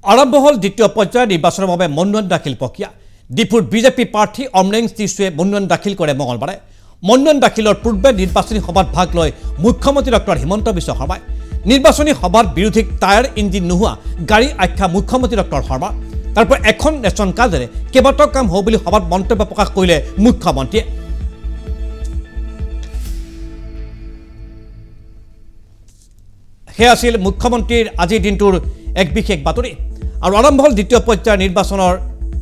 আৰম্ভ হল দ্বিতীয় পৰ্যায়ৰ নিৰ্বাচনৰ বাবে মনোনয়ন দাখিল প্ৰক্ৰিয়া। ডিফুৰ বিজেপি প্ৰাৰ্থী অমৰেং টিছুৱে মনোনয়ন দাখিল কৰে মঙলবাৰে। মনোনয়ন দাখিলৰ পূৰ্বে নিৰ্বাচনী সভাত ভাগ লৈ মুখ্যমন্ত্ৰী ডক্টৰ হিমন্ত বিশ্ব শৰ্মাই নিৰ্বাচনী সভাত বিৰোধীক টায়াৰ ইঞ্জিন নোহোৱা গাড়ী আখ্যা মুখ্যমন্ত্ৰী ডক্টৰ শৰ্মা। তাৰপৰা এখন ৰেচন কাৰ্ডেৰে কেইবাটাও কাম হ'ব বুলি সভাত মন্তব্য প্ৰকাশ কৰিলে মুখ্যমন্ত্ৰীয়ে। সেয়া আছিল মুখ্যমন্ত্ৰীৰ আজিৰ দিনটোৰ এক বিশেষ বাতৰি। আৰু আৰম্ভ হল দ্বিতীয় পৰ্যায়ৰ নিৰ্বাচনৰ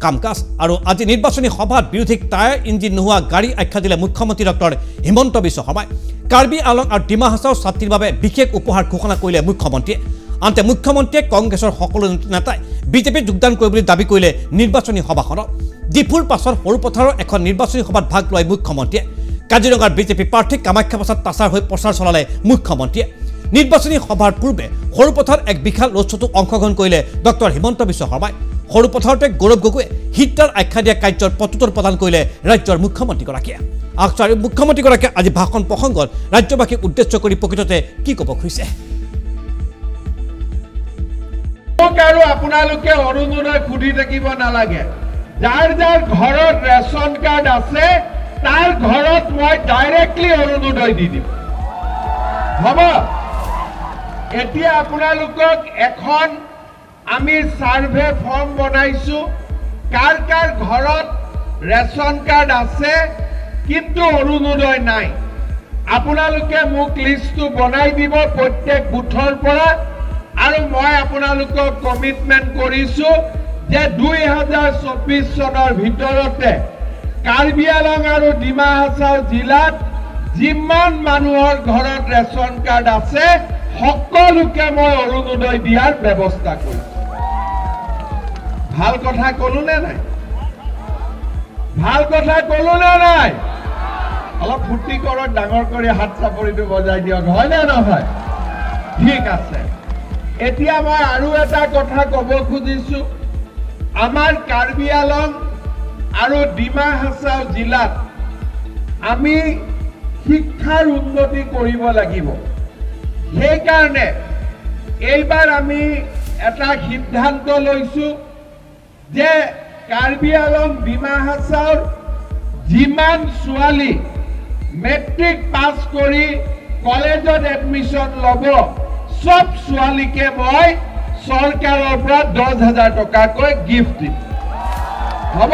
কাম কাজ। আৰু আজি নিৰ্বাচনী সভাত বিৰোধীক টায়াৰ ইঞ্জিন নোহোৱা গাড়ী আখ্যা দিলে মুখ্যমন্ত্ৰী ডক্টৰ হিমন্ত বিশ্ব শৰ্মাই। কাৰ্বি আলং আৰু ডিমা হাছাওৰ ছাত্ৰীৰ বাবে বিশেষ উপহাৰ ঘোষণা কৰিলে মুখ্যমন্ত্ৰীয়ে। আনহাতে মুখ্যমন্ত্ৰীয়ে কংগ্ৰেছৰ সকলো নেতাই বিজেপিত যোগদান কৰিব বুলি দাবী কৰিলে নিৰ্বাচনী সভাখনত। ডিফুৰ পাছত সৰুপথাৰৰ এখন নিৰ্বাচনী সভাত ভাগ লয় মুখ্যমন্ত্ৰীয়ে। কাজিৰঙাৰ বিজেপি প্ৰাৰ্থী কামাখ্যা প্ৰসাদ তাছাৰ হৈ প্ৰচাৰ চলালে মুখ্যমন্ত্ৰীয়ে। নিৰ্বাচনী সভাৰ পূৰ্বে সৰুপথাৰত এক বিশাল ৰোড শ্ব'তো অংশগ্ৰহণ কৰিলে ডক্টৰ হিমন্ত বিশ্ব শৰ্মাই। সৰুপথাৰতে গৌৰৱ গগৈয়ে হিটলাৰ আখ্যা দিয়া কাৰ্যৰ প্ৰত্যুত্তৰ প্ৰদান কৰিলে ৰাজ্যৰ মুখ্যমন্ত্ৰীগৰাকীয়ে। আৰু মুখ্যমন্ত্ৰীগৰাকীয়ে আজি ভাষণ প্ৰসংগত ৰাজ্যবাসীক উদ্দেশ্য কৰি প্ৰকৃততে কি ক'ব খুজিছে। আৰু আপোনালোকে অৰুণোদয় সুধি থাকিব নালাগে। যাৰ যাৰ ঘৰত ৰেচন কাৰ্ড আছে তাৰ ঘৰত মই ডাইৰেক্টলি অৰুণোদয় দি দিম। হ'ব, এতিয়া আপোনালোকক এখন আমি সাৰ্ভে ফৰ্ম বনাইছো। কাৰ কাৰ ঘৰত ৰেচন কাৰ্ড আছে কিন্তু অৰুণোদয় নাই, আপোনালোকে মোক লিষ্টটো বনাই দিব প্ৰত্যেক বুথৰ পৰা। আৰু মই আপোনালোকক কমিটমেণ্ট কৰিছো যে 2024 চনৰ ভিতৰতে কাৰ্বি আলং আৰু ডিমা হাছাও জিলাত যিমান মানুহৰ ঘৰত ৰেচন কাৰ্ড আছে সকলোকে মই অৰুণোদয় দিয়াৰ ব্যৱস্থা কৰিছো। ভাল কথা কলো নে নাই? ভাল কথা কলো নে নাই? অলপ ফূৰ্তি কৰক, ডাঙৰ কৰি হাত চাপৰিটো বজাই দিয়ক, হয় নে নহয়? ঠিক আছে, এতিয়া মই আৰু এটা কথা ক'ব খুজিছো। আমাৰ কাৰ্বি আলং আৰু ডিমা হাছাও জিলাত আমি শিক্ষাৰ উন্নতি কৰিব লাগিব। সেইকাৰণে এইবাৰ আমি এটা সিদ্ধান্ত লৈছো যে কাৰ্বি আলং ডিমা হাছাওৰ যিমান ছোৱালী মেট্ৰিক পাছ কৰি কলেজত এডমিশ্যন ল'ব সব ছোৱালীকে মই চৰকাৰৰ পৰা 10,000 টকাকৈ গিফ্ট দিম। হ'ব,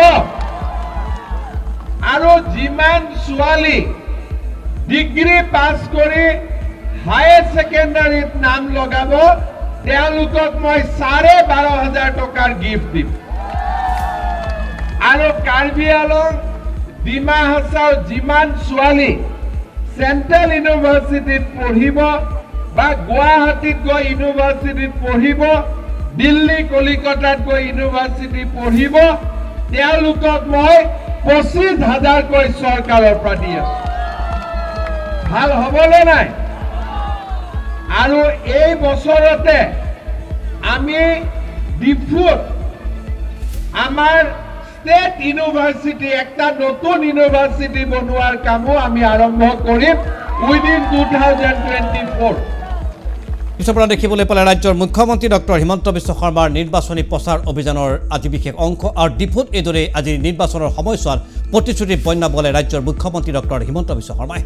আৰু যিমান ছোৱালী ডিগ্ৰী পাছ কৰি হায়াৰ ছেকেণ্ডাৰীত নাম লগাব তেওঁলোকক মই 12,500 টকাৰ গিফ্ট দিম। আৰু কাৰ্বি আলং ডিমা হাছাও যিমান ছোৱালী চেণ্ট্ৰেল ইউনিভাৰ্চিটিত পঢ়িব বা গুৱাহাটীত গৈ ইউনিভাৰ্চিটিত পঢ়িব, দিল্লী কলিকতাত গৈ ইউনিভাৰ্চিটি পঢ়িব, তেওঁলোকক মই 25,000কৈ চৰকাৰৰ পৰা দি আছো। ভাল হ'বনে নাই? আৰু এই বছৰতে আমি ডিফুত আমাৰ ষ্টেট ইউনিভাৰ্চিটি, একটা নতুন ইউনিভাৰ্চিটি বনোৱাৰ কামো আমি আৰম্ভ কৰিম উইদিন 2024। পিছৰ পৰা দেখিবলৈ পালে ৰাজ্যৰ মুখ্যমন্ত্ৰী ডক্টৰ হিমন্ত বিশ্ব শৰ্মাৰ নিৰ্বাচনী প্ৰচাৰ অভিযানৰ আজি বিশেষ অংশ। আৰু ডিফুত এইদৰে আজি নিৰ্বাচনৰ সময়ছোৱাত প্ৰতিশ্ৰুতিৰ বন্যা বলে ৰাজ্যৰ মুখ্যমন্ত্ৰী ডক্টৰ হিমন্ত বিশ্ব শৰ্মাই।